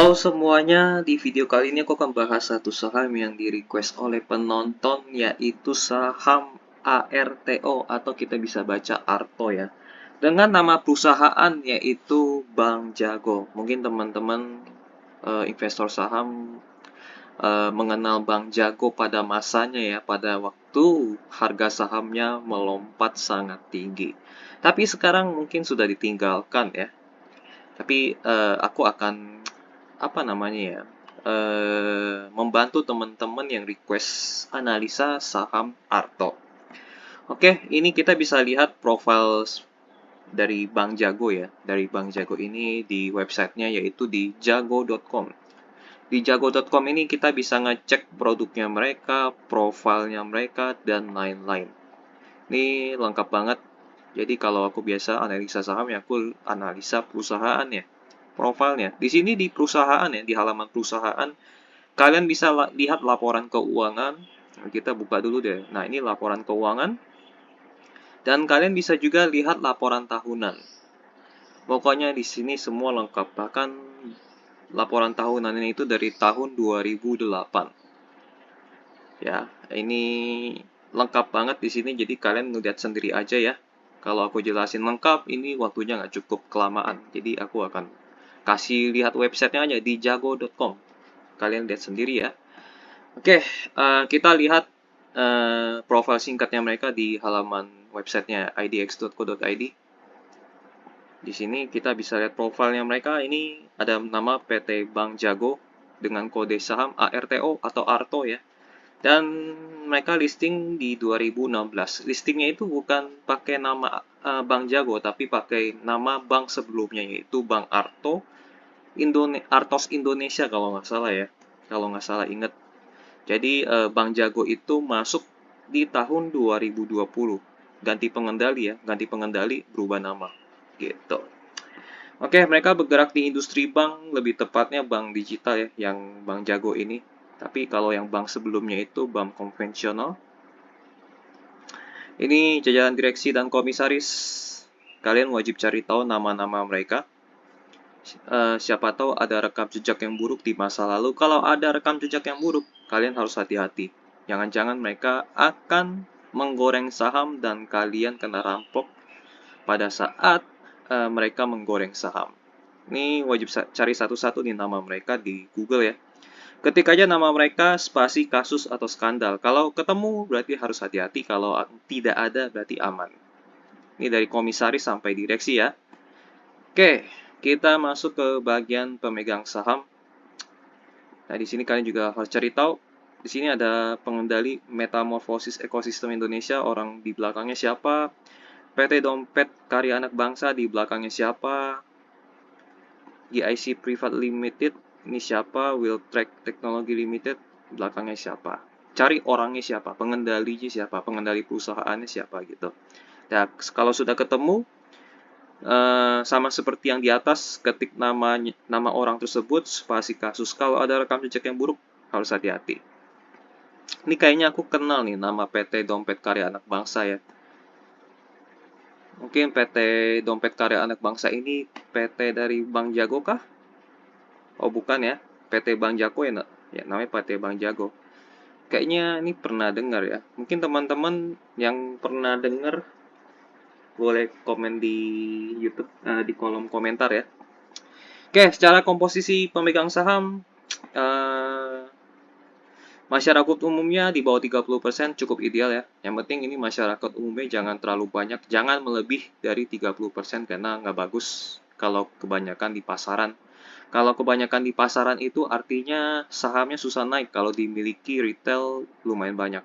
Halo semuanya, di video kali ini aku akan bahas satu saham yang di-request oleh penonton, yaitu saham ARTO atau kita bisa baca ARTO ya. Dengan nama perusahaan yaitu Bank Jago. Mungkin teman-teman investor saham mengenal Bank Jago pada masanya ya, pada waktu harga sahamnya melompat sangat tinggi. Tapi sekarang mungkin sudah ditinggalkan ya. Tapi aku akan apa namanya ya, membantu teman-teman yang request analisa saham Arto. Oke, ini kita bisa lihat profil dari Bank Jago ya. Dari Bank Jago ini di websitenya yaitu di jago.com. Di jago.com ini kita bisa ngecek produknya mereka, profilnya mereka, dan lain-lain. Ini lengkap banget. Jadi kalau aku biasa analisa saham ya aku analisa perusahaan ya, profilnya. Di sini di perusahaan ya, di halaman perusahaan kalian bisa lihat laporan keuangan. Kita buka dulu deh. Nah, ini laporan keuangan. Dan kalian bisa juga lihat laporan tahunan. Pokoknya di sini semua lengkap. Bahkan laporan tahunan ini itu dari tahun 2008. Ya, ini lengkap banget di sini. Jadi kalian ngeliat sendiri aja ya. Kalau aku jelasin lengkap, ini waktunya nggak cukup kelamaan. Jadi aku akan kasih lihat websitenya aja di jago.com. Kalian lihat sendiri ya. Oke, kita lihat profil singkatnya mereka di halaman websitenya idx.co.id. Di sini kita bisa lihat profilnya mereka. Ini ada nama PT Bank Jago dengan kode saham ARTO atau ARTO ya. Dan mereka listing di 2016. Listingnya itu bukan pakai nama Bank Jago, tapi pakai nama bank sebelumnya yaitu Bank Arto, Artos Indonesia kalau nggak salah ya. Kalau nggak salah inget. Jadi Bank Jago itu masuk di tahun 2020. Ganti pengendali ya, ganti pengendali berubah nama. Gitu. Oke, mereka bergerak di industri bank, lebih tepatnya bank digital ya, yang Bank Jago ini. Tapi kalau yang bank sebelumnya itu bank konvensional. Ini jajaran direksi dan komisaris. Kalian wajib cari tahu nama-nama mereka. Siapa tahu ada rekam jejak yang buruk di masa lalu. Kalau ada rekam jejak yang buruk, kalian harus hati-hati. Jangan-jangan mereka akan menggoreng saham dan kalian kena rampok pada saat mereka menggoreng saham. Ini wajib cari satu-satu nih nama mereka di Google ya. Ketik aja nama mereka, spasi, kasus, atau skandal. Kalau ketemu berarti harus hati-hati, kalau tidak ada berarti aman. Ini dari komisaris sampai direksi ya. Oke, kita masuk ke bagian pemegang saham. Nah, di sini kalian juga harus cari tahu. Di sini ada pengendali Metamorfosis Ekosistem Indonesia, orang di belakangnya siapa. PT Dompet Karya Anak Bangsa di belakangnya siapa. GIC Private Limited, ini siapa. Will Track Technology Limited, belakangnya siapa. Cari orangnya siapa, pengendalinya siapa, pengendali perusahaannya siapa gitu. Nah, kalau sudah ketemu, sama seperti yang di atas, ketik nama orang tersebut, spasi kasus. Kalau ada rekam jejak yang buruk, harus hati-hati. Ini kayaknya aku kenal nih nama PT Dompet Karya Anak Bangsa ya. Mungkin PT Dompet Karya Anak Bangsa ini PT dari Bank Jago kah? Oh bukan ya, PT Bank Jago ya, ya namanya PT Bank Jago. Kayaknya ini pernah dengar ya. Mungkin teman-teman yang pernah dengar boleh komen di YouTube, di kolom komentar ya. Oke, secara komposisi pemegang saham, masyarakat umumnya di bawah 30% cukup ideal ya. Yang penting ini masyarakat umumnya jangan terlalu banyak, jangan melebih dari 30% karena nggak bagus kalau kebanyakan di pasaran. Kalau kebanyakan di pasaran itu artinya sahamnya susah naik kalau dimiliki retail lumayan banyak.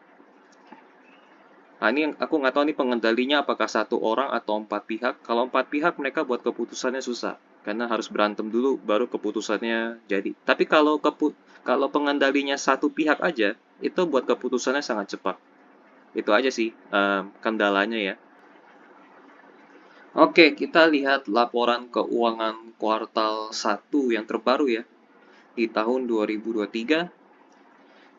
Nah, ini aku nggak tahu nih pengendalinya apakah satu orang atau 4 pihak. Kalau 4 pihak mereka buat keputusannya susah karena harus berantem dulu baru keputusannya jadi. Tapi kalau pengendalinya satu pihak aja, itu buat keputusannya sangat cepat. Itu aja sih kendalanya ya. Oke, kita lihat laporan keuangan kuartal 1 yang terbaru ya di tahun 2023.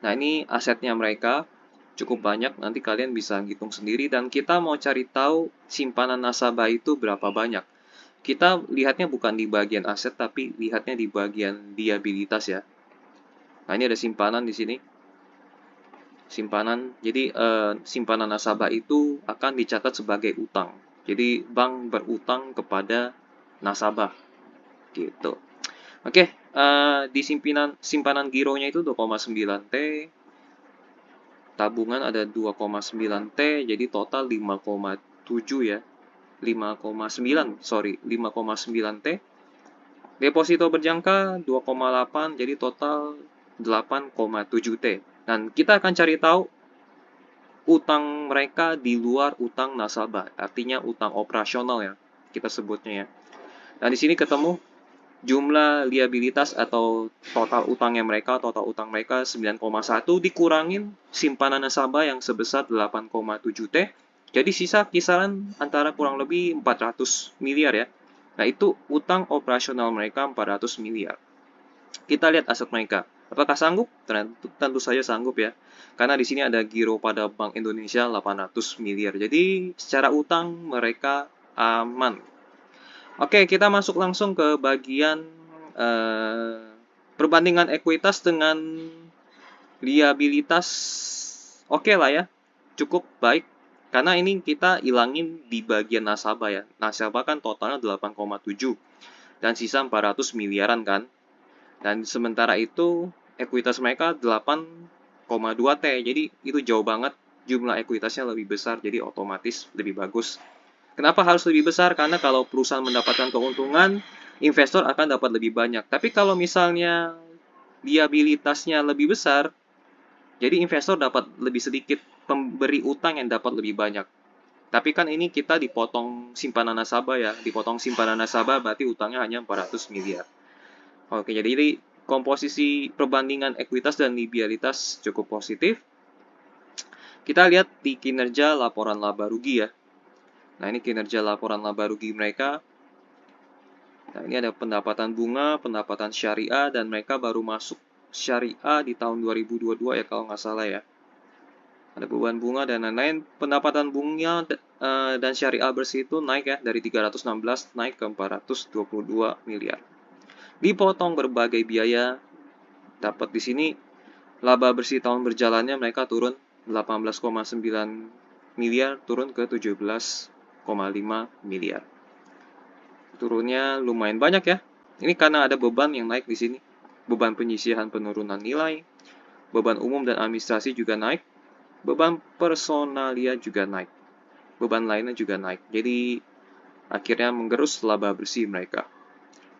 Nah, ini asetnya mereka cukup banyak, nanti kalian bisa hitung sendiri dan kita mau cari tahu simpanan nasabah itu berapa banyak. kita lihatnya bukan di bagian aset, tapi lihatnya di bagian liabilitas ya. Nah, ini ada simpanan di sini. Simpanan, jadi simpanan nasabah itu akan dicatat sebagai utang. Jadi bank berutang kepada nasabah gitu. Oke, di simpanan gironya itu 2,9 T, tabungan ada 2,9 T, jadi total 5,7 ya. 5,9, sorry, 5,9 T. Deposito berjangka 2,8, jadi total 8,7 T. Dan kita akan cari tahu utang mereka di luar utang nasabah, artinya utang operasional ya, kita sebutnya ya. Nah, di sini ketemu jumlah liabilitas atau total utang mereka 9,1 dikurangin simpanan nasabah yang sebesar 8,7 T. Jadi sisa kisaran antara kurang lebih 400 miliar ya. Nah, itu utang operasional mereka 400 miliar. Kita lihat aset mereka. Apakah sanggup? Tentu saja sanggup ya. Karena di sini ada giro pada Bank Indonesia 800 miliar. Jadi secara utang mereka aman. Oke, kita masuk langsung ke bagian perbandingan ekuitas dengan liabilitas. Oke lah ya, cukup baik. Karena ini kita ilangin di bagian nasabah ya. Nasabah kan totalnya 8,7 dan sisa 400 miliaran kan. Dan sementara itu ekuitas mereka 8,2 T. Jadi itu jauh banget, jumlah ekuitasnya lebih besar, jadi otomatis lebih bagus. Kenapa harus lebih besar? Karena kalau perusahaan mendapatkan keuntungan, investor akan dapat lebih banyak. Tapi kalau misalnya liabilitasnya lebih besar, jadi investor dapat lebih sedikit, pemberi utang yang dapat lebih banyak. Tapi kan ini kita dipotong simpanan nasabah ya, dipotong simpanan nasabah berarti utangnya hanya 400 miliar. Oke, jadi ini komposisi perbandingan ekuitas dan liabilitas cukup positif. Kita lihat di kinerja laporan laba rugi ya. Nah, ini kinerja laporan laba rugi mereka. Nah, ini ada pendapatan bunga, pendapatan syariah, dan mereka baru masuk syariah di tahun 2022 ya kalau nggak salah ya. Ada beban bunga dan lain-lain. Pendapatan bunga dan syariah bersih itu naik ya, dari 316 naik ke 422 miliar. Dipotong berbagai biaya, dapat di sini laba bersih tahun berjalannya mereka turun 18,9 miliar, turun ke 17,5 miliar. Turunnya lumayan banyak ya. Ini karena ada beban yang naik di sini. Beban penyisihan penurunan nilai, beban umum dan administrasi juga naik, beban personalia juga naik, beban lainnya juga naik. Jadi akhirnya menggerus laba bersih mereka.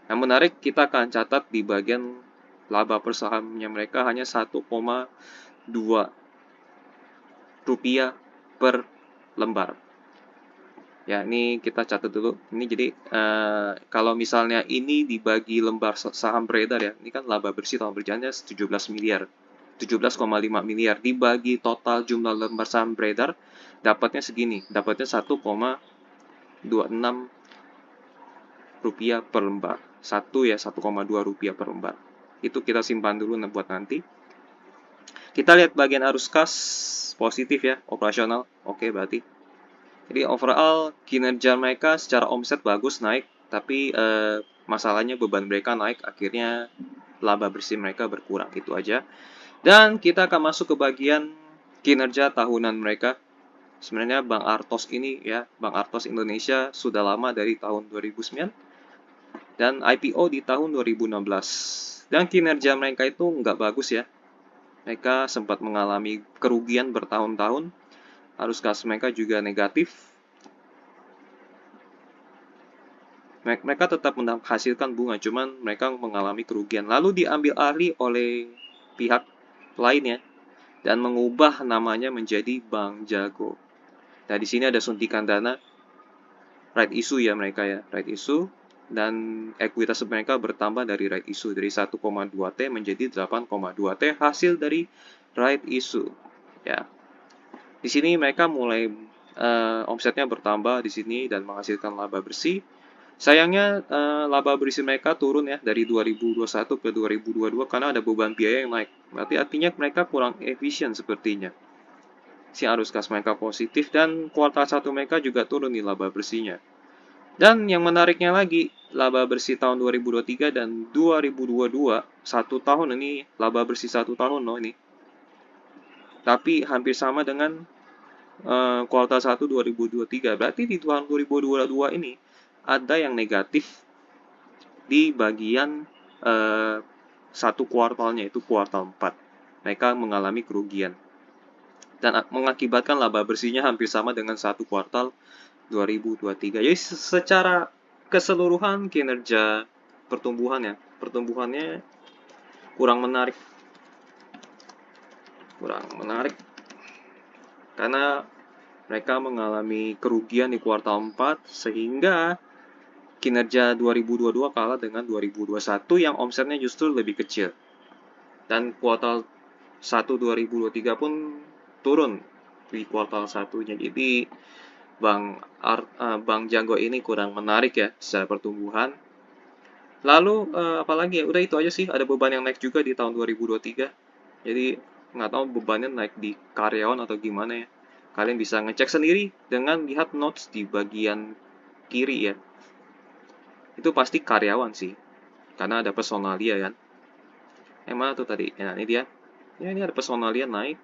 Yang menarik, kita akan catat di bagian laba per sahamnya mereka hanya 1,2 rupiah per lembar. Ya, ini kita catat dulu. Ini jadi kalau misalnya ini dibagi lembar saham beredar ya, ini kan laba bersih tahun berjalannya 17 miliar. 17,5 miliar dibagi total jumlah lembar saham beredar, dapatnya segini. Dapatnya 1,26 rupiah per lembar. 1,2 rupiah per lembar. Itu kita simpan dulu buat nanti. Kita lihat bagian arus kas positif ya, operasional. Oke, berarti. Jadi overall kinerja mereka secara omset bagus naik, tapi masalahnya beban mereka naik, akhirnya laba bersih mereka berkurang, itu aja. Dan kita akan masuk ke bagian kinerja tahunan mereka. Sebenarnya Bank Artos ini ya, Bank Artos Indonesia sudah lama dari tahun 2009 dan IPO di tahun 2016. Dan kinerja mereka itu nggak bagus ya. Mereka sempat mengalami kerugian bertahun-tahun. Arus kas mereka juga negatif. Mereka tetap menghasilkan bunga, cuman mereka mengalami kerugian. Lalu diambil alih oleh pihak lainnya dan mengubah namanya menjadi Bank Jago. Nah, di sini ada suntikan dana, right issue ya mereka ya, right issue, dan ekuitas mereka bertambah dari right issue dari 1,2 T menjadi 8,2 T hasil dari right issue. Ya, di sini mereka mulai omsetnya bertambah di sini dan menghasilkan laba bersih. Sayangnya laba bersih mereka turun ya dari 2021 ke 2022 karena ada beban biaya yang naik. Berarti artinya mereka kurang efisien sepertinya. Si arus kas mereka positif dan kuartal 1 mereka juga turun di laba bersihnya. Dan yang menariknya lagi, laba bersih tahun 2023 dan 2022, satu tahun ini, laba bersih satu tahun loh ini. Tapi hampir sama dengan kuartal 1 2023. Berarti di tahun 2022 ini ada yang negatif di bagian satu kuartalnya, itu kuartal 4. Mereka mengalami kerugian. Dan mengakibatkan laba bersihnya hampir sama dengan satu kuartal 2023. Jadi secara keseluruhan kinerja pertumbuhannya kurang menarik. Karena mereka mengalami kerugian di kuartal 4 sehingga kinerja 2022 kalah dengan 2021 yang omsetnya justru lebih kecil. Dan kuartal 1 2023 pun turun di kuartal 1-nya. Jadi Bank Jago ini kurang menarik ya secara pertumbuhan. Lalu apalagi ya, udah itu aja sih. Ada beban yang naik juga di tahun 2023. Jadi nggak tahu bebannya naik di karyawan atau gimana ya. Kalian bisa ngecek sendiri dengan lihat notes di bagian kiri ya. Itu pasti karyawan sih, karena ada personalia kan. Mana tuh tadi? Ya, ini dia. Ya, ini ada personalia naik,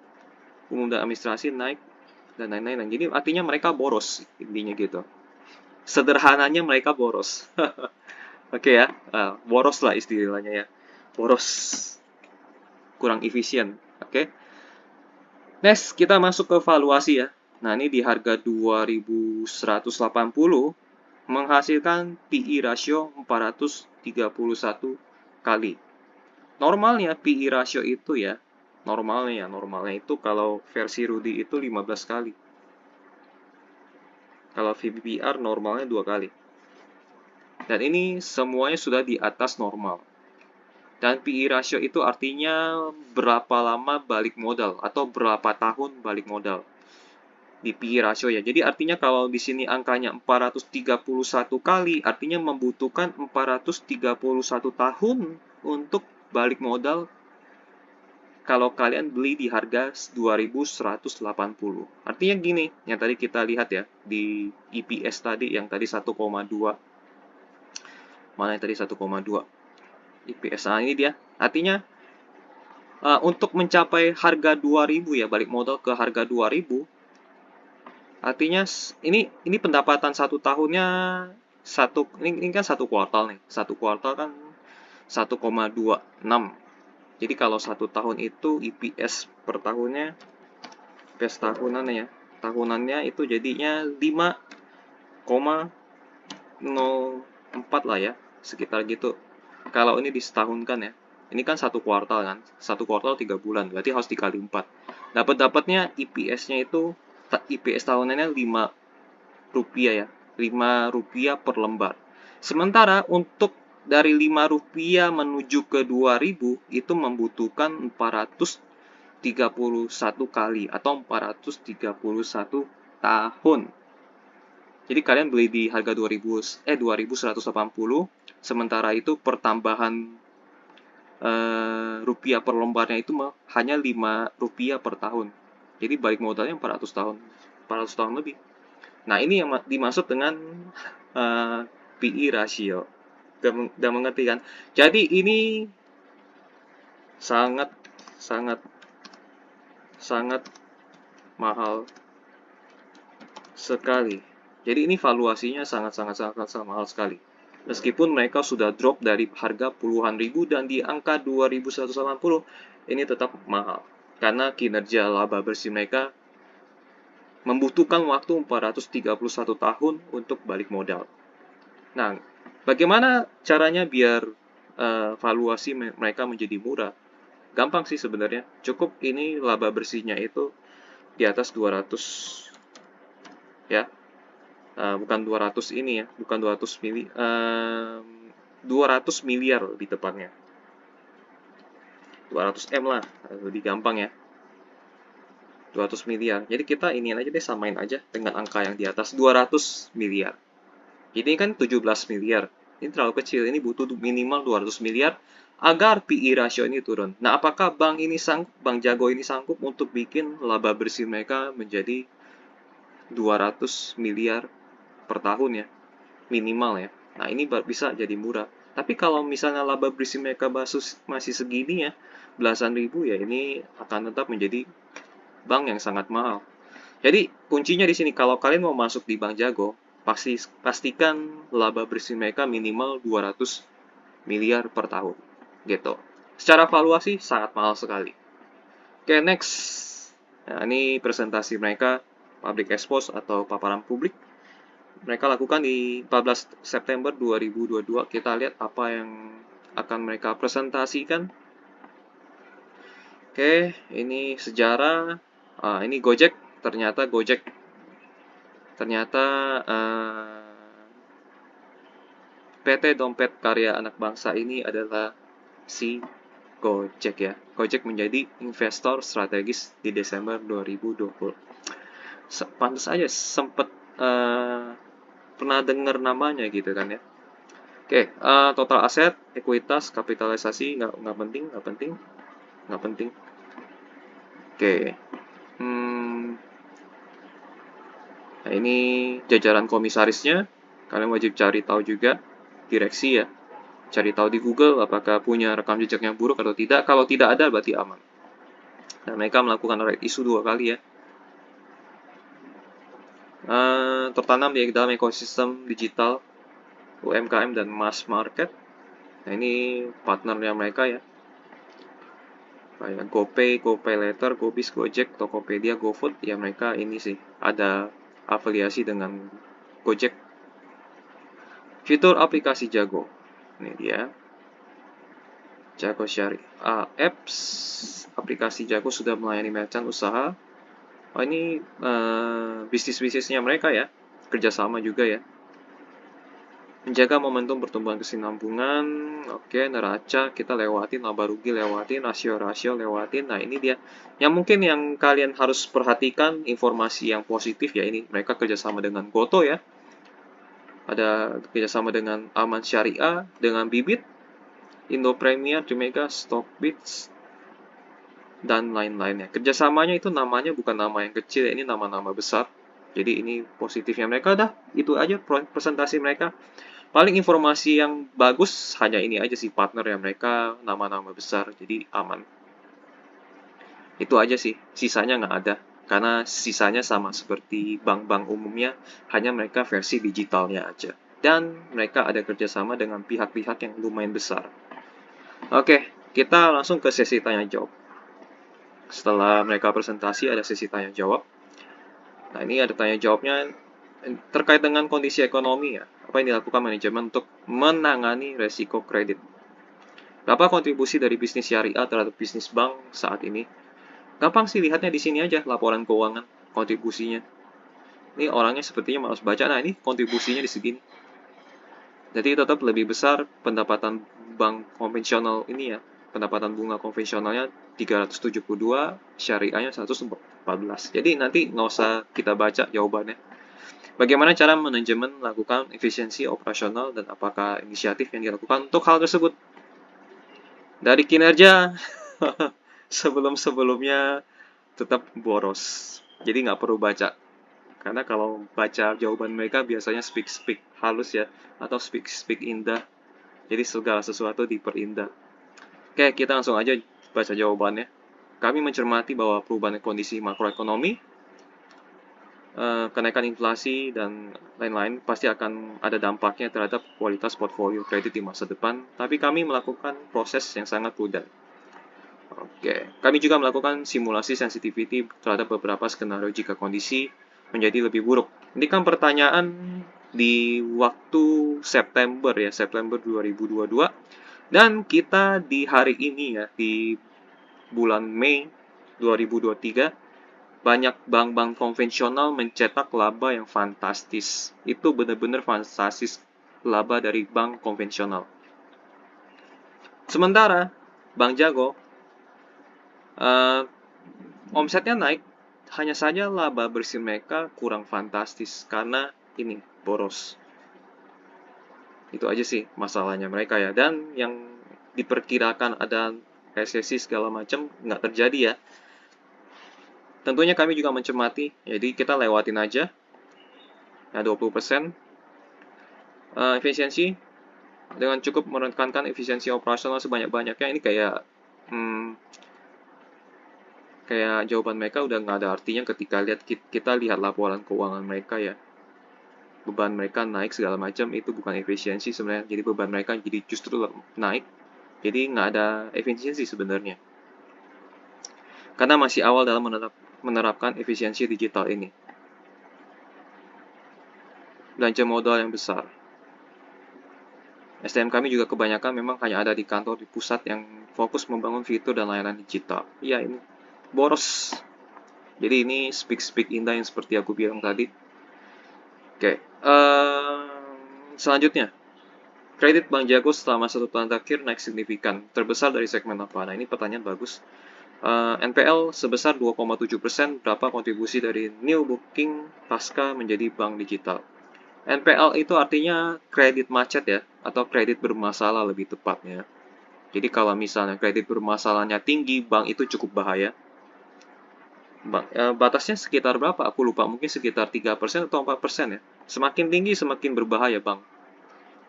umum dan administrasi naik, dan lain-lain. Jadi artinya mereka boros, intinya gitu. Sederhananya mereka boros. Oke ya, boros lah istilahnya ya. Boros, kurang efisien. Oke. Next, kita masuk ke valuasi ya. Nah, ini di harga 2180 menghasilkan PE ratio 431 kali. Normalnya PE ratio itu ya, normalnya itu kalau versi Rudy itu 15 kali. Kalau VBPR normalnya 2 kali. Dan ini semuanya sudah di atas normal. Dan PE ratio itu artinya berapa lama balik modal atau berapa tahun balik modal di PE ratio ya. Jadi artinya kalau di sini angkanya 431 kali, artinya membutuhkan 431 tahun untuk balik modal kalau kalian beli di harga 2180. Artinya gini, yang tadi kita lihat ya di EPS tadi yang tadi 1,2. Mana yang tadi 1,2? EPS. Nah, ini dia. Artinya untuk mencapai harga 2000 ya, balik modal ke harga 2000, artinya ini pendapatan satu tahunnya ini kan satu kuartal nih. Satu kuartal kan 1,26. Jadi kalau satu tahun itu EPS per tahunnya, EPS tahunannya ya, tahunannya itu jadinya 5,04 lah ya, sekitar gitu. Kalau ini disetahunkan ya, ini kan satu kuartal kan, satu kuartal 3 bulan, berarti harus dikali 4. Dapatnya EPS-nya itu, EPS tahunannya 5 rupiah ya, 5 rupiah per lembar. Sementara untuk dari 5 rupiah menuju ke 2000 itu membutuhkan 431 kali atau 431 tahun. Jadi kalian beli di harga 2180, sementara itu pertambahan rupiah per lembarnya itu hanya 5 rupiah per tahun. Jadi balik modalnya 400 tahun. 400 tahun lebih. Nah, ini yang dimaksud dengan PE ratio. Dan mengerti kan? Jadi ini sangat sangat sangat mahal sekali. Jadi ini valuasinya sangat mahal sekali. Meskipun mereka sudah drop dari harga puluhan ribu dan di angka 2180, ini tetap mahal. Karena kinerja laba bersih mereka membutuhkan waktu 431 tahun untuk balik modal. Nah, bagaimana caranya biar valuasi mereka menjadi murah? Gampang sih sebenarnya. Cukup ini laba bersihnya itu di atas 200 ya. Bukan 200 ini ya, bukan 200 miliar di tepatnya. 200 M lah, lebih gampang ya. 200 miliar. Jadi kita ini aja deh, samain aja dengan angka yang di atas 200 miliar. Ini kan 17 miliar. Ini terlalu kecil, ini butuh minimal 200 miliar agar PE ratio ini turun. Nah, apakah Bank Jago ini sanggup untuk bikin laba bersih mereka menjadi 200 miliar per tahun ya? minimal ya. Nah, ini bisa jadi murah. Tapi kalau misalnya laba bersih mereka masih segini ya, belasan ribu ya, ini akan tetap menjadi bank yang sangat mahal. Jadi kuncinya di sini kalau kalian mau masuk di Bank Jago, pastikan laba bersih mereka minimal 200 miliar per tahun. Gitu. Secara valuasi sangat mahal sekali. Oke, next. Nah, ini presentasi mereka public expose atau paparan publik. Mereka lakukan di 14 September 2022. Kita lihat apa yang akan mereka presentasikan. Oke, ini sejarah. Ini Gojek. Ternyata PT Dompet Karya Anak Bangsa ini adalah si Gojek ya. Gojek menjadi investor strategis di Desember 2020. Pantas aja sempet pernah dengar namanya gitu kan ya. Oke, total aset, ekuitas, kapitalisasi nggak penting. Oke, nah ini jajaran komisarisnya. Kalian wajib cari tahu juga direksi ya. Cari tahu di Google apakah punya rekam jejak yang buruk atau tidak. Kalau tidak ada berarti aman. Dan mereka melakukan right issue 2 kali ya. Tertanam di dalam ekosistem digital UMKM dan mass market. Nah, ini partnernya mereka ya. Kayak GoPay, GoPayLater, Gobis, Gojek, Tokopedia, GoFood, ya mereka ini sih ada afiliasi dengan Gojek. Fitur aplikasi Jago. Ini dia. Jago Syariah Apps. Aplikasi Jago sudah melayani merchant usaha. Oh, ini bisnis-bisnisnya mereka ya. Kerjasama juga ya. Menjaga momentum pertumbuhan kesinambungan. Oke, neraca kita lewatin, laba rugi lewatin, rasio-rasio lewatin. Nah, ini dia. Yang mungkin yang kalian harus perhatikan informasi yang positif ya ini. Mereka kerjasama dengan Goto ya. Ada kerjasama dengan Aman Syariah, dengan Bibit, Indo Premier, Jumega, Stockbits, dan lain-lainnya. Kerjasamanya itu namanya bukan nama yang kecil, ini nama-nama besar. Jadi ini positifnya mereka dah. Itu aja presentasi mereka. Paling informasi yang bagus hanya ini aja sih, partner yang mereka nama-nama besar, jadi aman. Itu aja sih, sisanya nggak ada. Karena sisanya sama seperti bank-bank umumnya, hanya mereka versi digitalnya aja. Dan mereka ada kerjasama dengan pihak-pihak yang lumayan besar. Oke, kita langsung ke sesi tanya jawab. Setelah mereka presentasi ada sesi tanya jawab. Nah, ini ada tanya jawabnya terkait dengan kondisi ekonomi ya. Apa yang dilakukan manajemen untuk menangani resiko kredit? Berapa kontribusi dari bisnis syariah terhadap bisnis bank saat ini? Gampang sih lihatnya di sini aja laporan keuangan kontribusinya. Ini orangnya sepertinya malas baca. Nah, ini kontribusinya di segini. Jadi tetap lebih besar pendapatan bank konvensional ini ya. Pendapatan bunga konvensionalnya 372, syariahnya 114. Jadi nanti nggak usah kita baca jawabannya. Bagaimana cara manajemen melakukan efisiensi operasional dan apakah inisiatif yang dilakukan untuk hal tersebut? Dari kinerja, sebelum-sebelumnya tetap boros. Jadi nggak perlu baca. Karena kalau baca jawaban mereka biasanya speak halus ya, atau speak indah. Jadi segala sesuatu diperindah. Oke, kita langsung aja baca jawabannya. Kami mencermati bahwa perubahan kondisi makroekonomi, kenaikan inflasi, dan lain-lain pasti akan ada dampaknya terhadap kualitas portfolio kredit di masa depan, tapi kami melakukan proses yang sangat prudent. Oke, kami juga melakukan simulasi sensitivity terhadap beberapa skenario jika kondisi menjadi lebih buruk. Ini kan pertanyaan di waktu September ya, September 2022. Dan kita di hari ini ya, di bulan Mei 2023, banyak bank-bank konvensional mencetak laba yang fantastis. Itu benar-benar fantastis laba dari bank konvensional. Sementara Bank Jago omsetnya naik, hanya saja laba bersih mereka kurang fantastis karena ini boros. Itu aja sih masalahnya mereka ya. Dan yang diperkirakan ada resesi segala macam nggak terjadi ya. Tentunya kami juga mencermati, jadi kita lewatin aja. Ya 20%. Efisiensi dengan cukup menekankan efisiensi operasional sebanyak-banyaknya. Ini kayak jawaban mereka udah nggak ada artinya ketika kita lihat laporan keuangan mereka ya. Beban mereka naik segala macam, itu bukan efisiensi sebenarnya. Jadi beban mereka jadi justru naik. Jadi nggak ada efisiensi sebenarnya. Karena masih awal dalam menerapkan efisiensi digital ini. Belanja modal yang besar. SDM kami juga kebanyakan memang hanya ada di kantor di pusat yang fokus membangun fitur dan layanan digital. Ya, ini boros. Jadi ini speak indah yang seperti aku bilang tadi. Oke, selanjutnya. Kredit Bank Jago selama 1 tahun terakhir naik signifikan. Terbesar dari segmen apa? Nah, ini pertanyaan bagus. NPL sebesar 2,7%, berapa kontribusi dari new booking pasca menjadi bank digital? NPL itu artinya kredit macet ya, atau kredit bermasalah lebih tepatnya. Jadi kalau misalnya kredit bermasalahnya tinggi, bank itu cukup bahaya. Batasnya sekitar berapa? Aku lupa, mungkin sekitar 3% atau 4% ya. Semakin tinggi semakin berbahaya bank.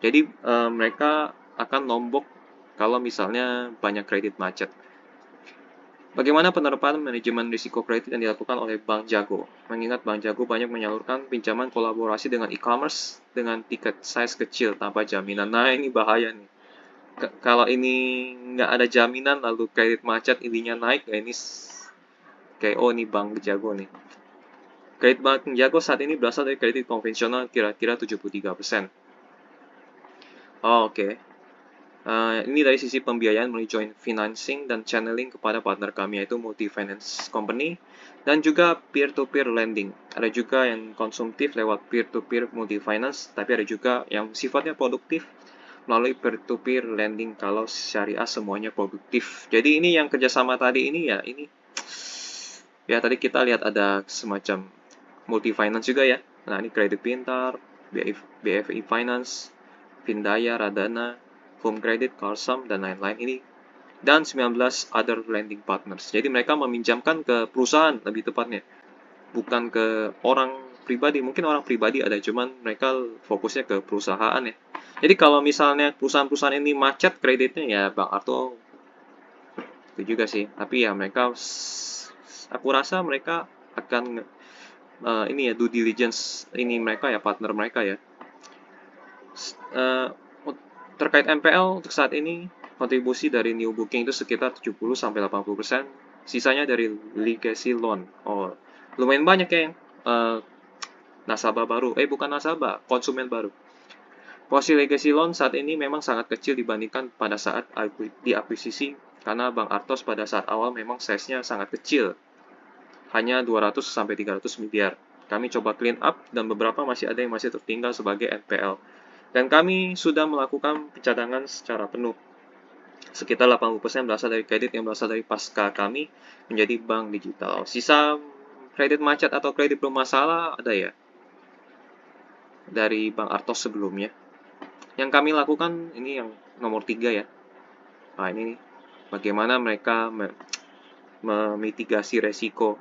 Jadi mereka akan nombok kalau misalnya banyak kredit macet. Bagaimana penerapan manajemen risiko kredit yang dilakukan oleh Bank Jago? Mengingat Bank Jago banyak menyalurkan pinjaman kolaborasi dengan e-commerce dengan tiket size kecil tanpa jaminan. Nah, ini bahaya nih. Kalau ini nggak ada jaminan lalu kredit macet intinya naik, ya ini kayak oh ini Bank Jago nih. Kredit Bank Jago saat ini berasal dari kredit konvensional kira-kira 73%. Oh, oke. Ini dari sisi pembiayaan melalui joint financing dan channeling kepada partner kami, yaitu multi finance company dan juga peer-to-peer lending. Ada juga yang konsumtif lewat peer-to-peer multi finance, tapi ada juga yang sifatnya produktif melalui peer-to-peer lending kalau syariah semuanya produktif. Jadi ini yang kerjasama tadi ini ya, ini ya tadi kita lihat ada semacam multi finance juga ya. Nah, ini Kredit Pintar, BFI Finance, Vindaya, Radana, Home Credit, Karsam, dan lain-lain ini. Dan 19 other lending partners. Jadi mereka meminjamkan ke perusahaan lebih tepatnya. Bukan ke orang pribadi. Mungkin orang pribadi ada, cuman mereka fokusnya ke perusahaan ya. Jadi kalau misalnya perusahaan-perusahaan ini macet kreditnya ya Bang Arto itu juga sih. Tapi ya mereka, aku rasa mereka akan ini ya due diligence ini mereka ya partner mereka ya. Terkait MPL untuk saat ini kontribusi dari new booking itu sekitar 70-80%, sisanya dari legacy loan. Oh, lumayan banyak ya yang nasabah baru. Bukan nasabah, konsumen baru. Porsi legacy loan saat ini memang sangat kecil dibandingkan pada saat diakuisisi karena Bank Artos pada saat awal memang size-nya sangat kecil. Hanya 200-300 miliar. Kami coba clean up dan beberapa masih ada yang masih tertinggal sebagai NPL. Dan kami sudah melakukan pencadangan secara penuh. Sekitar 80% berasal dari kredit yang berasal dari pasca kami menjadi bank digital. Sisa kredit macet atau kredit bermasalah ada ya dari Bank Artos sebelumnya. Yang kami lakukan ini yang nomor 3 ya. Nah ini nih, bagaimana mereka memitigasi resiko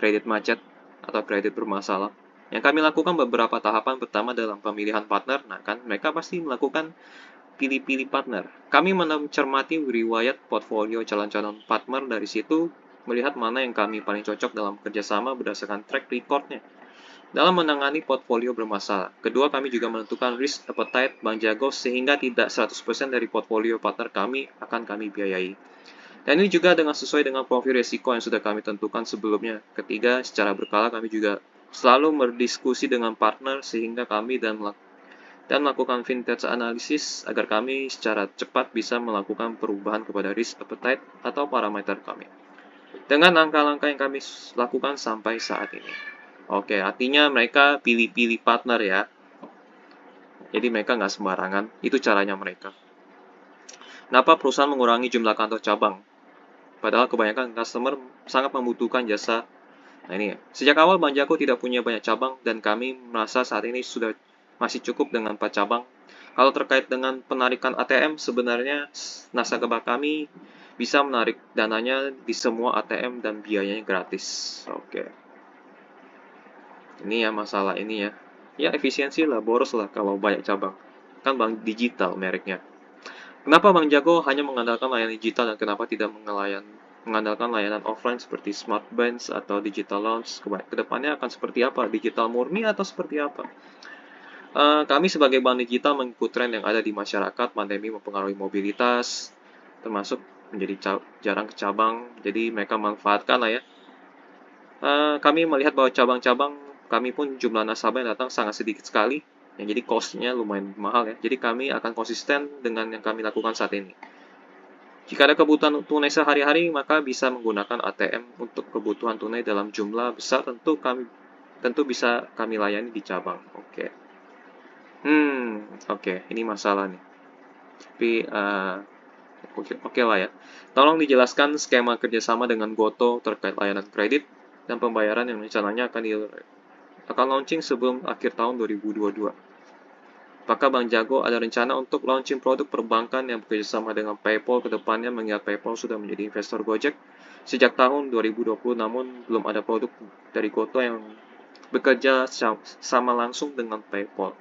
kredit macet atau kredit bermasalah. Yang kami lakukan beberapa tahapan. Pertama dalam pemilihan partner. Nah kan mereka pasti melakukan pilih-pilih partner. Kami mencermati riwayat portfolio calon-calon partner, dari situ melihat mana yang kami paling cocok dalam kerjasama berdasarkan track recordnya dalam menangani portfolio bermasalah. Kedua, kami juga menentukan risk appetite Bank Jago sehingga tidak 100% dari portfolio partner kami akan kami biayai. Dan ini juga sesuai dengan profil risiko yang sudah kami tentukan sebelumnya. Ketiga, secara berkala kami juga selalu berdiskusi dengan partner sehingga kami dan melakukan vintage analysis agar kami secara cepat bisa melakukan perubahan kepada risk appetite atau parameter kami. Dengan langkah-langkah yang kami lakukan sampai saat ini. Oke, artinya mereka pilih-pilih partner ya. Jadi mereka nggak sembarangan, itu caranya mereka. Kenapa perusahaan mengurangi jumlah kantor cabang? Padahal kebanyakan customer sangat membutuhkan jasa. Nah ini ya. Sejak awal Bank Jago tidak punya banyak cabang dan kami merasa saat ini sudah masih cukup dengan 4 cabang. Kalau terkait dengan penarikan ATM, sebenarnya nasabah kami bisa menarik dananya di semua ATM dan biayanya gratis. Oke. Ini ya masalah ini ya. Ya efisiensi lah, boros lah kalau banyak cabang. Kan bank digital mereknya. Kenapa Bank Jago hanya mengandalkan layanan digital dan kenapa tidak mengandalkan layanan offline seperti smart bands atau digital lounge? Kedepannya akan seperti apa? Digital murni atau seperti apa? Kami sebagai bank digital mengikuti tren yang ada di masyarakat. Pandemi mempengaruhi mobilitas, termasuk menjadi jarang ke cabang. Jadi mereka manfaatkan lah ya. Kami melihat bahwa cabang-cabang kami pun jumlah nasabah yang datang sangat sedikit sekali. Yang jadi cost-nya lumayan mahal ya. Jadi kami akan konsisten dengan yang kami lakukan saat ini. Jika ada kebutuhan tunai sehari-hari, maka bisa menggunakan ATM untuk kebutuhan tunai dalam jumlah besar. Tentu bisa kami layani di cabang. Oke. Oke. Ini masalah nih. Tapi oke lah ya. Tolong dijelaskan skema kerjasama dengan Goto terkait layanan kredit dan pembayaran yang rencananya akan launching sebelum akhir tahun 2022. Apakah Bank Jago ada rencana untuk launching produk perbankan yang bekerjasama dengan PayPal ke depannya mengingat PayPal sudah menjadi investor Gojek sejak tahun 2020 namun belum ada produk dari Goto yang bekerja sama langsung dengan PayPal.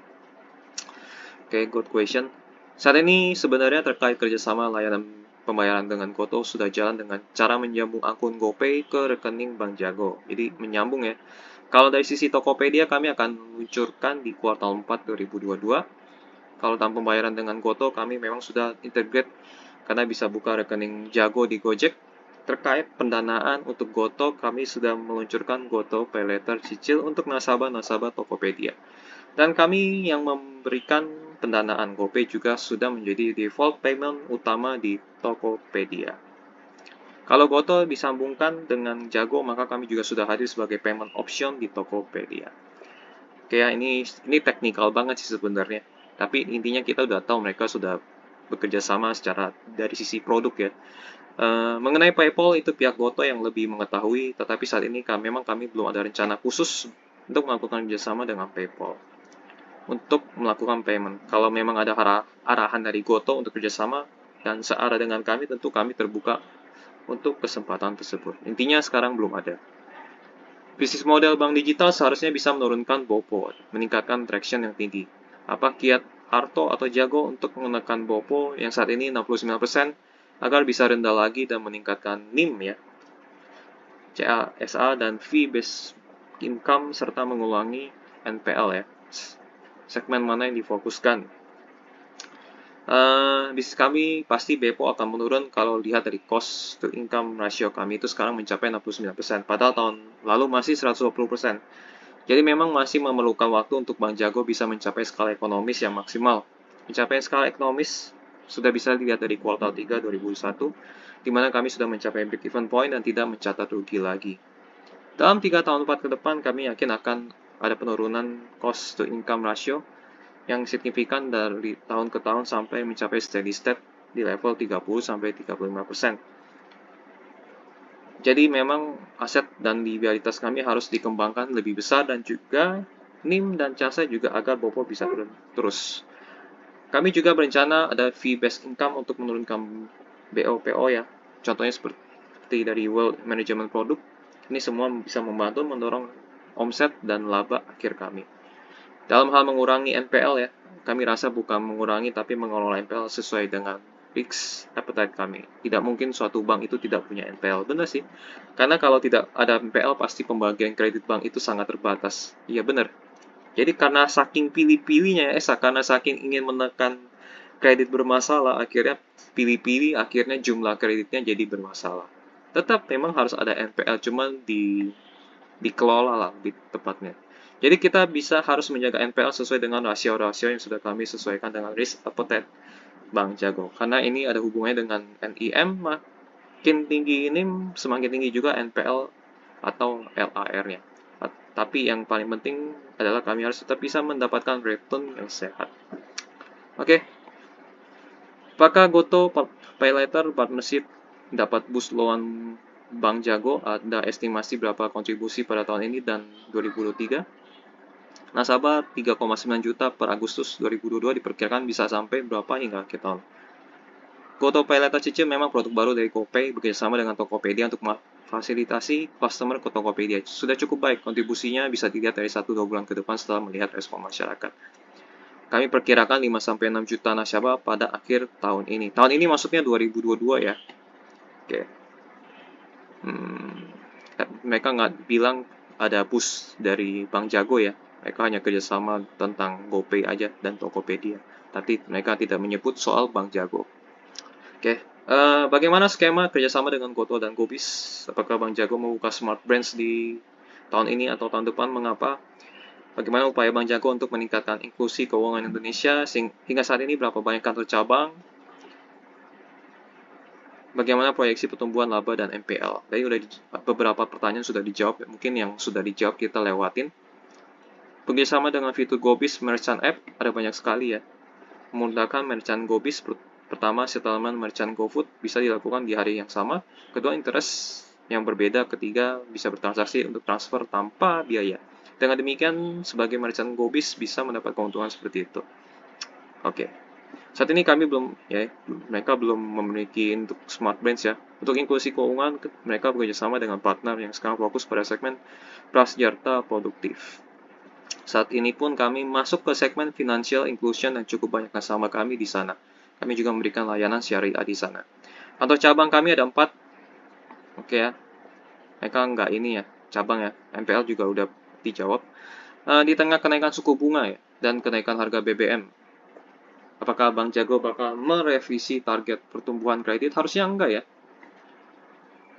Oke, good question. Saat ini sebenarnya terkait kerjasama layanan pembayaran dengan Goto sudah jalan dengan cara menyambung akun GoPay ke rekening Bank Jago. Jadi menyambung ya. Kalau dari sisi Tokopedia kami akan luncurkan di kuartal 4 2022. Kalau dalam pembayaran dengan Goto kami memang sudah integrate karena bisa buka rekening Jago di Gojek. Terkait pendanaan untuk Goto, kami sudah meluncurkan Goto Pay Later cicil untuk nasabah-nasabah Tokopedia. Dan kami yang memberikan pendanaan GoPay juga sudah menjadi default payment utama di Tokopedia. Kalau Goto disambungkan dengan Jago, maka kami juga sudah hadir sebagai payment option di Tokopedia. Oke ya, ini teknikal banget sih sebenarnya. Tapi intinya kita udah tahu mereka sudah bekerja sama secara dari sisi produk ya. Mengenai PayPal itu pihak Goto yang lebih mengetahui, tetapi saat ini memang kami belum ada rencana khusus untuk melakukan kerjasama dengan PayPal untuk melakukan payment. Kalau memang ada arahan dari Goto untuk kerjasama dan searah dengan kami, tentu kami terbuka untuk kesempatan tersebut. Intinya sekarang belum ada. Bisnis model bank digital seharusnya bisa menurunkan BOPO, meningkatkan traction yang tinggi. Apa kiat Arto atau Jago untuk menekan BOPO yang saat ini 69% agar bisa rendah lagi dan meningkatkan NIM ya, CASA dan fee-based income serta mengulangi NPL ya. Segmen mana yang difokuskan? Bisnis kami pasti BEPO akan menurun kalau lihat dari cost to income ratio kami itu sekarang mencapai 69%, padahal tahun lalu masih 120%. Jadi memang masih memerlukan waktu untuk Bank Jago bisa mencapai skala ekonomis yang maksimal. Mencapai skala ekonomis sudah bisa dilihat dari kuartal 3 2021, di mana kami sudah mencapai break-even point dan tidak mencatat rugi lagi. Dalam 3 tahun 4 ke depan, kami yakin akan ada penurunan cost to income ratio yang signifikan dari tahun ke tahun sampai mencapai steady state di level 30-35%. Jadi memang aset dan liabilitas kami harus dikembangkan lebih besar dan juga NIM dan CASA juga agar BOPO bisa turun terus. Kami juga berencana ada fee-based income untuk menurunkan BOPO ya. Contohnya seperti dari Wealth Management Product. Ini semua bisa membantu mendorong omset dan laba akhir kami. Dalam hal mengurangi NPL ya, kami rasa bukan mengurangi tapi mengelola NPL sesuai dengan risk appetite kami. Tidak mungkin suatu bank itu tidak punya NPL, benar sih. Karena kalau tidak ada NPL pasti pembagian kredit bank itu sangat terbatas. Iya benar. Jadi karena saking pilih-pilihnya karena saking ingin menekan kredit bermasalah, akhirnya pilih-pilih, akhirnya jumlah kreditnya jadi bermasalah. Tetap memang harus ada NPL, cuman dikelola lah lebih tepatnya. Jadi kita harus menjaga NPL sesuai dengan rasio-rasio yang sudah kami sesuaikan dengan risk appetite Bank Jago. Karena ini ada hubungannya dengan NIM, makin tinggi ini semakin tinggi juga NPL atau LAR-nya. Tapi yang paling penting adalah kami harus tetap bisa mendapatkan return yang sehat. Oke. Apakah Goto Pay Later Partnership dapat boost loan Bank Jago? Ada estimasi berapa kontribusi pada tahun ini dan 2023? Nasabah 3,9 juta per Agustus 2022 diperkirakan bisa sampai berapa hingga akhir tahun. Goto Pay Later cicil memang produk baru dari GoPay bekerjasama dengan Tokopedia untuk fasilitasi customer ke Tokopedia. Sudah cukup baik, kontribusinya bisa dilihat dari 1-2 bulan ke depan setelah melihat respon masyarakat. Kami perkirakan 5-6 juta nasabah pada akhir tahun ini. Tahun ini maksudnya 2022 ya. Oke. Mereka nggak bilang ada push dari Bank Jago ya. Mereka hanya kerjasama tentang GoPay aja dan Tokopedia. Tapi mereka tidak menyebut soal Bank Jago. Oke, bagaimana skema kerjasama dengan Goto dan Gobis? Apakah Bank Jago membuka smart branch di tahun ini atau tahun depan? Mengapa? Bagaimana upaya Bank Jago untuk meningkatkan inklusi keuangan Indonesia? Hingga saat ini berapa banyak kantor cabang? Bagaimana proyeksi pertumbuhan laba dan NPL? Tadi beberapa pertanyaan sudah dijawab, mungkin yang sudah dijawab kita lewatin. Bekerjasama dengan fitur Gobis Merchant App, ada banyak sekali ya. Memudahkan merchant Gobis, pertama settlement merchant GoFood bisa dilakukan di hari yang sama. Kedua, interest yang berbeda. Ketiga, bisa bertransaksi untuk transfer tanpa biaya. Dengan demikian, sebagai merchant Gobis bisa mendapat keuntungan seperti itu. Oke. Saat ini kami mereka belum memiliki untuk smart branch ya. Untuk inklusi keuangan, mereka bekerjasama dengan partner yang sekarang fokus pada segmen prasejarta produktif. Saat ini pun kami masuk ke segmen financial inclusion dan cukup banyak nasabah kami di sana. Kami juga memberikan layanan syariah di sana. Kantor cabang kami ada 4. Oke ya. Mereka nggak ini ya, cabang ya. MPL juga udah dijawab. Di tengah kenaikan suku bunga ya, dan kenaikan harga BBM. Apakah Bank Jago bakal merevisi target pertumbuhan kredit? Harusnya enggak ya.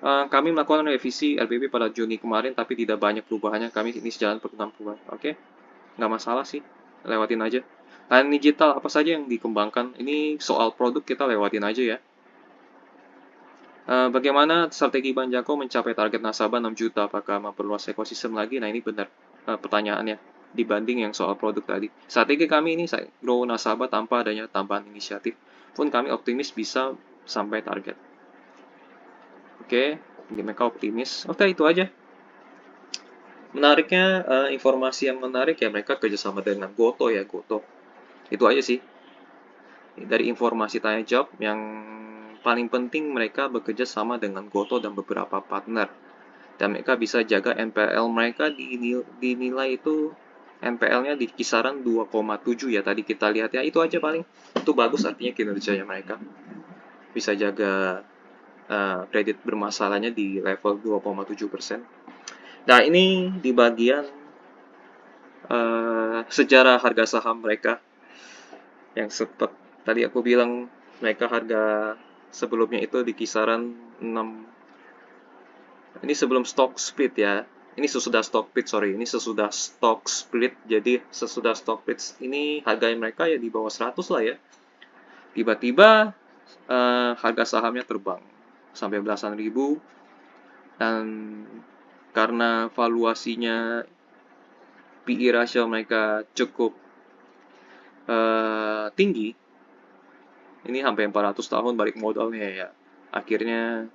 Kami melakukan revisi LPB pada Juni kemarin, tapi tidak banyak perubahannya. Kami ini sejalan pertumbuhan. Oke, nggak masalah sih. Lewatin aja. Layanan digital apa saja yang dikembangkan? Ini soal produk kita lewatin aja ya. Bagaimana strategi Bank Jago mencapai target nasabah 6 juta? Apakah memperluas ekosistem lagi? Nah, ini benar pertanyaannya. Dibanding yang soal produk tadi. Strategi kami ini grow nasabah tanpa adanya tambahan inisiatif. Pun kami optimis bisa sampai target. Oke, mereka optimis. Oke, itu aja. Menariknya, informasi yang menarik ya mereka kerjasama dengan Goto ya, Goto. Itu aja sih. Dari informasi tanya jawab yang paling penting mereka bekerja sama dengan Goto dan beberapa partner. Dan mereka bisa jaga NPL mereka dinilai itu NPL-nya di kisaran 2,7 ya tadi kita lihat ya. Itu aja paling. Itu bagus artinya kinerjanya mereka. Bisa jaga kredit bermasalahnya di level 2,7%. Nah, ini di bagian sejarah harga saham mereka. Yang sempat tadi aku bilang mereka harga sebelumnya itu di kisaran 6. Ini sebelum stock split ya. Ini sesudah stock split, sorry. Ini sesudah stock split. Jadi sesudah stock split ini harga mereka ya di bawah 100 lah ya. Tiba-tiba harga sahamnya terbang sampai belasan ribu. Dan karena valuasinya PE ratio mereka cukup tinggi, ini sampai 400 tahun balik modalnya ya. Akhirnya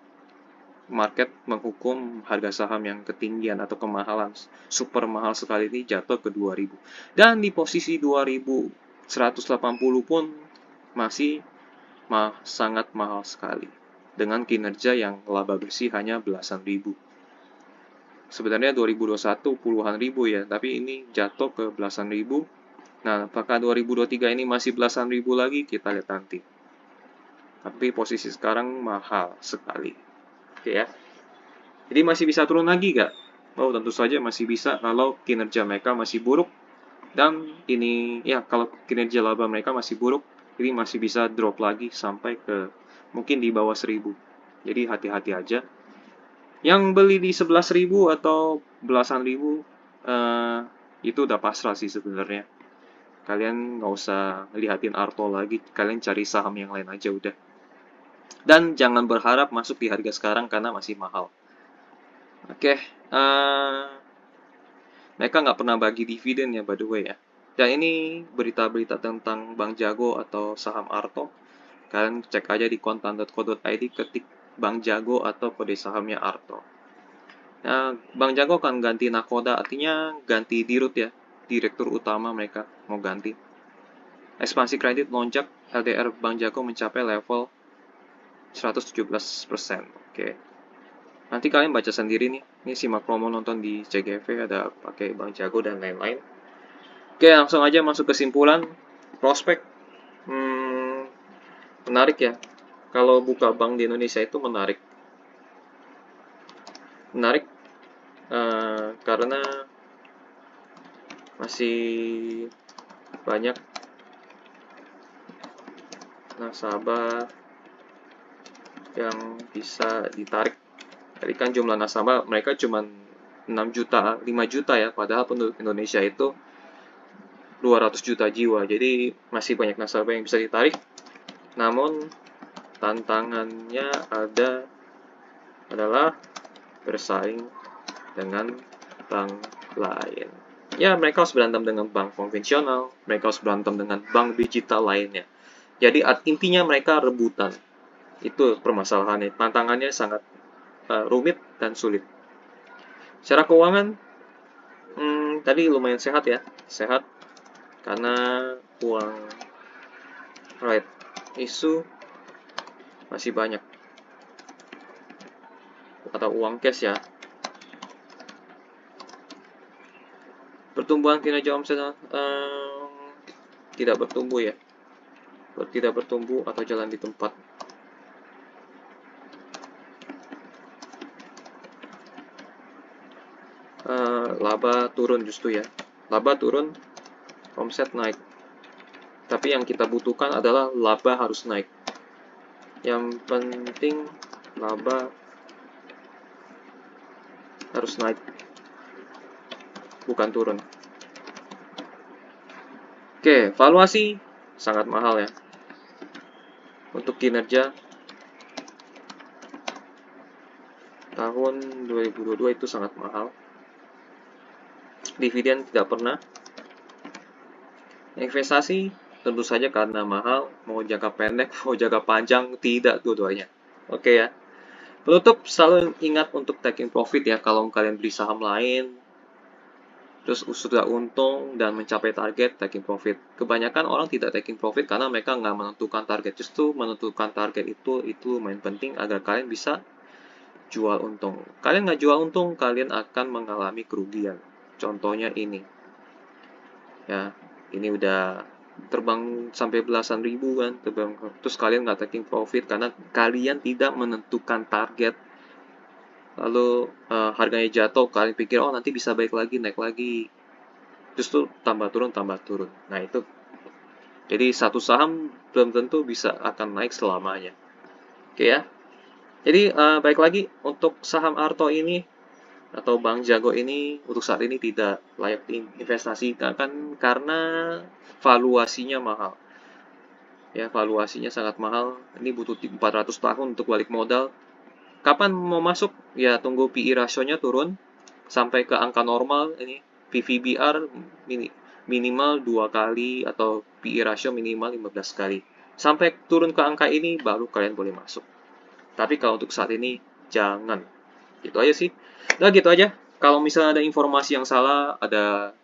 market menghukum harga saham yang ketinggian atau kemahalan super mahal sekali ini jatuh ke 2000. Dan di posisi 2180 pun masih sangat mahal sekali. Dengan kinerja yang laba bersih hanya belasan ribu. Sebenarnya 2021 puluhan ribu ya, tapi ini jatuh ke belasan ribu. Nah, apakah 2023 ini masih belasan ribu lagi? Kita lihat nanti. Tapi posisi sekarang mahal sekali. Oke ya. Jadi masih bisa turun lagi nggak? Oh, tentu saja masih bisa kalau kinerja mereka masih buruk. Dan ini, ya kalau kinerja laba mereka masih buruk, ini masih bisa drop lagi sampai ke mungkin di bawah 1000. Jadi hati-hati aja. Yang beli di 11.000 atau belasan ribu, itu udah pasrah sih sebenarnya. Kalian nggak usah lihatin Arto lagi, kalian cari saham yang lain aja udah. Dan jangan berharap masuk di harga sekarang karena masih mahal. Oke, mereka nggak pernah bagi dividen ya by the way ya. Dan ini berita-berita tentang Bank Jago atau saham Arto. Kalian cek aja di kontan.co.id, ketik Bank Jago atau kode sahamnya Arto. Nah, Bank Jago akan ganti nakoda, artinya ganti dirut ya. Direktur utama mereka mau ganti. Ekspansi kredit lonjak, LDR Bank Jago mencapai level 117%. Oke. Nanti kalian baca sendiri nih. Ini simak promo nonton di CGV, ada pakai Bang Jago dan lain-lain. Oke, langsung aja masuk kesimpulan. Prospek menarik ya. Kalau buka bank di Indonesia itu menarik. Menarik karena masih banyak nasabah yang bisa ditarik. Tadi kan jumlah nasabah mereka cuma 6 juta, 5 juta ya, padahal penduduk Indonesia itu 200 juta jiwa. Jadi masih banyak nasabah yang bisa ditarik. Namun tantangannya adalah bersaing dengan bank lain. Ya, mereka harus berantem dengan bank konvensional, mereka harus berantem dengan bank digital lainnya. Jadi intinya mereka rebutan. Itu permasalahannya. Tantangannya sangat rumit dan sulit. Secara keuangan, tadi lumayan sehat ya. Sehat karena uang right issue masih banyak. Atau uang cash ya. Pertumbuhan kinerja omset tidak bertumbuh ya. Tidak bertumbuh atau jalan di tempat. Laba turun justru ya. Laba turun, omset naik. Tapi yang kita butuhkan adalah laba harus naik. Yang penting laba harus naik, bukan turun. Oke, valuasi sangat mahal ya. Untuk kinerja tahun 2022 itu sangat mahal. Dividen tidak pernah. Investasi tentu saja karena mahal, mau jangka pendek, mau jangka panjang, tidak dua-duanya. Oke ya. Penutup, selalu ingat untuk taking profit ya kalau kalian beli saham lain, terus sudah untung dan mencapai target, taking profit. Kebanyakan orang tidak taking profit karena mereka nggak menentukan target. Justru menentukan target itu lumayan penting agar kalian bisa jual untung. Kalian nggak jual untung, kalian akan mengalami kerugian. Contohnya ini. Ya, ini udah terbang sampai belasan ribu kan, terbang. Terus kalian nggak taking profit karena kalian tidak menentukan target. Lalu harganya jatuh, kalian pikir oh nanti bisa baik lagi, naik lagi. Justru tambah turun. Nah itu. Jadi satu saham belum tentu bisa akan naik selamanya. Oke ya. Jadi baik lagi untuk saham Arto ini atau Bang Jago ini untuk saat ini tidak layak diinvestasikan karena valuasinya mahal. Ya, valuasinya sangat mahal. Ini butuh 400 tahun untuk balik modal. Kapan mau masuk? Ya, tunggu PE rasionya turun sampai ke angka normal ini. PVBR minimal 2 kali atau PE ratio minimal 15 kali. Sampai turun ke angka ini baru kalian boleh masuk. Tapi kalau untuk saat ini jangan. Gitu aja sih. Nah, gitu aja. Kalau misalnya ada informasi yang salah, ada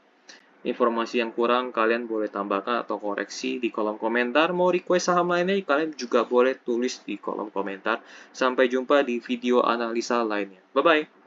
informasi yang kurang, kalian boleh tambahkan atau koreksi di kolom komentar. Mau request saham lainnya, kalian juga boleh tulis di kolom komentar. Sampai jumpa di video analisa lainnya. Bye-bye.